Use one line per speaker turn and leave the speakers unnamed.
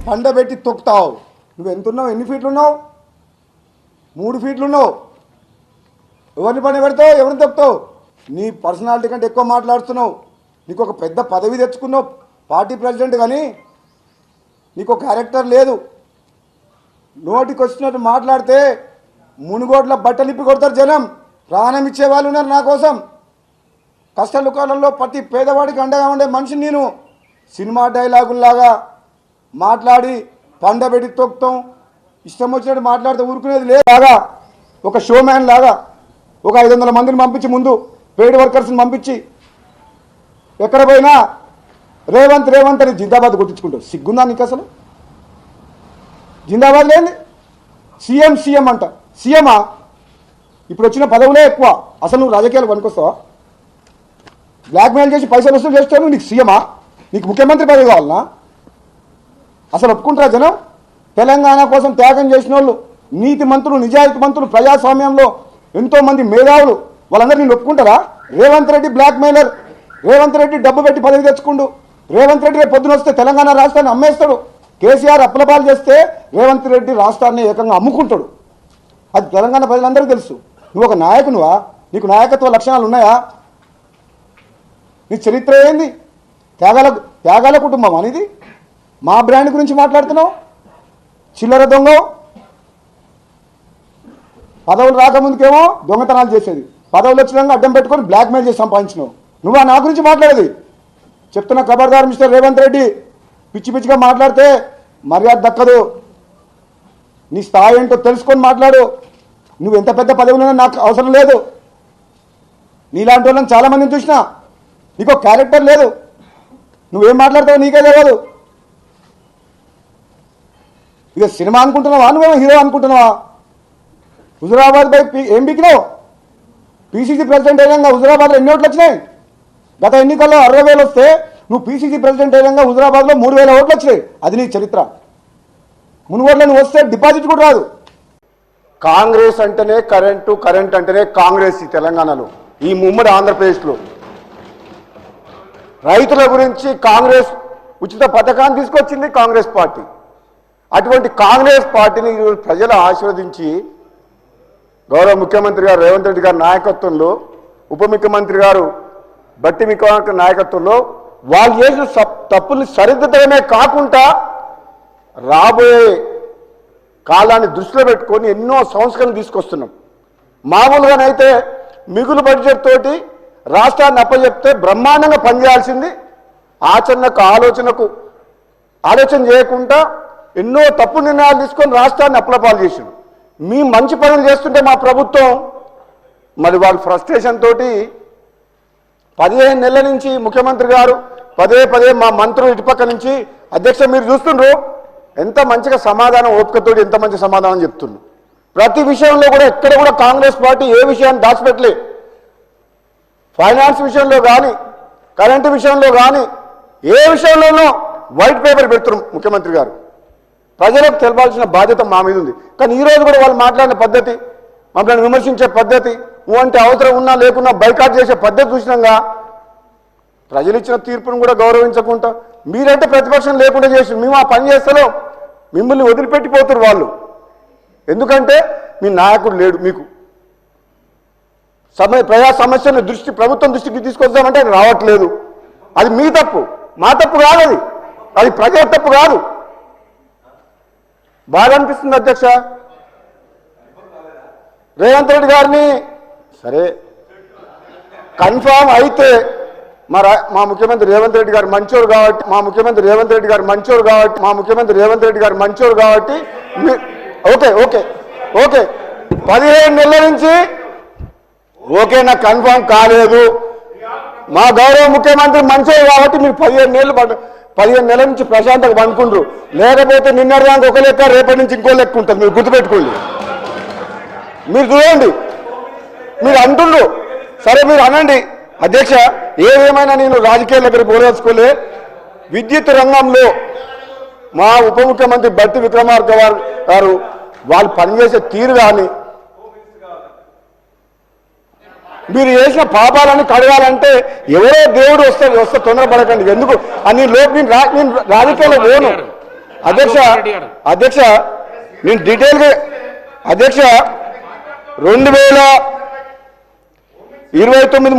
పండబెట్టి తొక్కుతావు. నువ్వు ఎంత ఉన్నావు? ఎన్ని ఫీట్లు ఉన్నావు? 3 ఫీట్లు ఉన్నావు. ఎవరిని పండ పెడతావు? ఎవరిని తొక్కుతావు? నీ పర్సనాలిటీ కంటే ఎక్కువ మాట్లాడుతున్నావు. నీకు ఒక పెద్ద పదవి తెచ్చుకున్నావు, పార్టీ ప్రెసిడెంట్, కానీ నీకు క్యారెక్టర్ లేదు. నోటికి వచ్చినట్టు మాట్లాడితే మునుగోట్ల బట్టలిప్పి కొడతారు జనం. ప్రాణం ఇచ్చే వాళ్ళు ఉన్నారు నా కోసం. కష్టకాలంలో ప్రతి పేదవాడికి అండగా ఉండే మనిషి నేను. సినిమా డైలాగుల్లాగా మాట్లాడి పండబెట్టి తొక్కుతాం, ఇష్టం వచ్చినట్టు మాట్లాడితే ఊరుకునేది లేదాగా. ఒక షోమ్యాన్ లాగా ఒక 500 మందిని పంపించి, ముందు పెయిడ్ వర్కర్స్ని పంపించి ఎక్కడ పోయినా రేవంత్ రేవంత్ అని జిందాబాద్ కొట్టించుకుంటారు. సిగ్గుందా నీకు అసలు? జిందాబాద్ లేని సీఎం సీఎం అంట. సీఎమా? ఇప్పుడు వచ్చిన పదవులే ఎక్కువ. అసలు నువ్వు రాజకీయాలు పనికొస్తావా? బ్లాక్మెయిల్ చేసి పైసలు వసూలు చేస్తావు. నీకు సీఎమా? నీకు ముఖ్యమంత్రి పదవి కావాలనా? అసలు ఒప్పుకుంటారా జనం? తెలంగాణ కోసం త్యాగం చేసిన వాళ్ళు, నీతి మంత్రులు, నిజాయితీ మంత్రులు, ప్రజాస్వామ్యంలో ఎంతోమంది మేధావులు, వాళ్ళందరూ నేను ఒప్పుకుంటారా? రేవంత్ రెడ్డి బ్లాక్మెయిలర్. రేవంత్ రెడ్డి డబ్బు పెట్టి పదవి తెచ్చుకుండు. రేవంత్ రెడ్డి రేపు పొద్దున వస్తే తెలంగాణ రాష్ట్రాన్ని అమ్మేస్తాడు. కేసీఆర్ అప్పులపాలు చేస్తే రేవంత్ రెడ్డి రాష్ట్రాన్ని ఏకంగా అమ్ముకుంటాడు. అది తెలంగాణ ప్రజలందరికీ తెలుసు. నువ్వు ఒక నాయకునివా? నీకు నాయకత్వ లక్షణాలు ఉన్నాయా? నీ చరిత్ర ఏంది? త్యాగాల కుటుంబం అనేది. మా బ్రాండ్ గురించి మాట్లాడుతున్నావు. చిల్లర దొంగ. పదవులు రాకముందుకేమో దొంగతనాలు చేసేది, పదవులు వచ్చినాక అడ్డం పెట్టుకొని బ్లాక్మెయిల్ చేసి సంపాదించినావు. నువ్వా నా గురించి మాట్లాడేది? చెప్తున్నా ఖబర్దార్ మిస్టర్ రేవంత్ రెడ్డి. పిచ్చి పిచ్చిగా మాట్లాడితే మర్యాద దక్కదు. నీ స్థాయి ఏంటో తెలుసుకొని మాట్లాడు. నువ్వు ఎంత పెద్ద పదవులైనా నాకు అవసరం లేదు. నీలాంటి వాళ్ళని చాలామందిని చూసినా. నీకు క్యారెక్టర్ లేదు. నువ్వేం మాట్లాడతావో నీకే తెలియదు. ఇక సినిమా అనుకుంటున్నావా? నువ్వేమో హీరో అనుకుంటున్నావా? హుజురాబాద్ పై ఏం బికినావు? పీసీసీ ప్రెసిడెంట్ అయినా హుజురాబాద్లో ఎన్ని ఓట్లు వచ్చినాయి? గత ఎన్నికల్లో 60,000 వస్తే నువ్వు పీసీసీ ప్రెసిడెంట్ అయినా హుజురాబాద్లో 3,000 ఓట్లు వచ్చినాయి. అది నీ చరిత్ర. మునుగోడ్లో నువ్వు వస్తే డిపాజిట్ కూడా రాదు. కాంగ్రెస్ అంటేనే కరెంటు, కరెంట్ అంటేనే కాంగ్రెస్. ఈ తెలంగాణలో, ఈ ఉమ్మడి ఆంధ్రప్రదేశ్లో రైతుల గురించి కాంగ్రెస్ ఉచిత పథకాన్ని తీసుకొచ్చింది కాంగ్రెస్ పార్టీ. అటువంటి కాంగ్రెస్ పార్టీని ప్రజలు ఆశీర్వదించి గౌరవ ముఖ్యమంత్రి గారు రేవంత్ రెడ్డి గారి నాయకత్వంలో, ఉప ముఖ్యమంత్రి గారు బట్టి విక్రమార్క నాయకత్వంలో వాళ్ళు చేసిన తప్పుల్ని సరిదిద్దడమే కాకుండా రాబోయే కాలాన్ని దృష్టిలో పెట్టుకొని ఎన్నో సంస్కరణలు తీసుకొస్తున్నాం. మామూలుగానైతే మిగులు బడ్జెట్ తోటి రాష్ట్రాన్ని అప్పచెప్తే బ్రహ్మాండంగా పనిచేయాల్సింది ఆలోచన చేయకుండా ఎన్నో తప్పు నిర్ణయాలు తీసుకొని రాష్ట్రాన్ని అప్పులపాలు చేసిండు. మీ మంచి పనులు చేస్తుంటే మా ప్రభుత్వం మరి వాళ్ళ ఫ్రస్ట్రేషన్ తోటి 15 నెలల నుంచి ముఖ్యమంత్రి గారు పదే మా మంత్రులు ఇటుపక్క నుంచి, అధ్యక్ష మీరు చూస్తుండ్రు ఎంత మంచిగా సమాధానం, ఓపికతోటి ఎంత మంచి సమాధానం చెప్తుండ్రు. ప్రతి విషయంలో కూడా ఎక్కడ కూడా కాంగ్రెస్ పార్టీ ఏ విషయాన్ని దాచిపెట్టలే. ఫైనాన్స్ విషయంలో కానీ, కరెంటు విషయంలో కానీ, ఏ విషయంలోనూ వైట్ పేపర్ పెడుతున్నారు ముఖ్యమంత్రి గారు. ప్రజలకు తెలపాల్సిన బాధ్యత మా మీద ఉంది. కానీ ఈరోజు కూడా వాళ్ళు మాట్లాడిన పద్ధతి, మమ్మల్ని విమర్శించే పద్ధతి, అంటే అవసరం ఉన్నా లేకున్నా బైకాట్ చేసే పద్ధతి చూసినాగా ప్రజలు ఇచ్చిన తీర్పును కూడా గౌరవించకుండా మీరంటే ప్రతిపక్షం లేకుండా చేసి మేము ఆ పని చేస్తాలో మిమ్మల్ని వదిలిపెట్టిపోతారు వాళ్ళు. ఎందుకంటే మీ నాయకుడు లేడు. మీకు ప్రజా సమస్యను ప్రభుత్వం దృష్టికి తీసుకొద్దామంటే ఆయన రావట్లేదు. అది మీ తప్పు, మా తప్పు కాదు. అది ప్రజల తప్పు కాదు. బాగా అనిపిస్తుంది అధ్యక్ష. రేవంత్ రెడ్డి గారిని సరే కన్ఫామ్ అయితే మా ముఖ్యమంత్రి రేవంత్ రెడ్డి గారు మంచోరు కాబట్టి ఓకే 15 నెలల నుంచి ఓకే నాకు కన్ఫామ్ కాలేదు. మా గౌరవ ముఖ్యమంత్రి మంచోరు కాబట్టి మీరు 15 నెలల నుంచి ప్రశాంతంగా పండుకుంటారు. లేకపోతే నిన్నటిదానికి ఒక లెక్క, రేపటి నుంచి ఇంకో లెక్క ఉంటుంది. మీరు గుర్తుపెట్టుకోండి. మీరు చూడండి, మీరు అంటుండ్రు సరే మీరు అనండి అధ్యక్ష. ఏదేమైనా నేను రాజకీయాల దగ్గర పోరాడుకోలే. విద్యుత్ రంగంలో మా ఉప ముఖ్యమంత్రి బట్టి విక్రమార్క గారు వాళ్ళు పనిచేసే తీరు కానీ, మీరు చేసిన పాపాలని కడగాలంటే ఎవరో దేవుడు వస్తే తొందరపడకండి. ఎందుకు అని నేను రాజకీయాల్లో పోను. అధ్యక్ష అధ్యక్ష నేను డీటెయిల్గా అధ్యక్ష 2029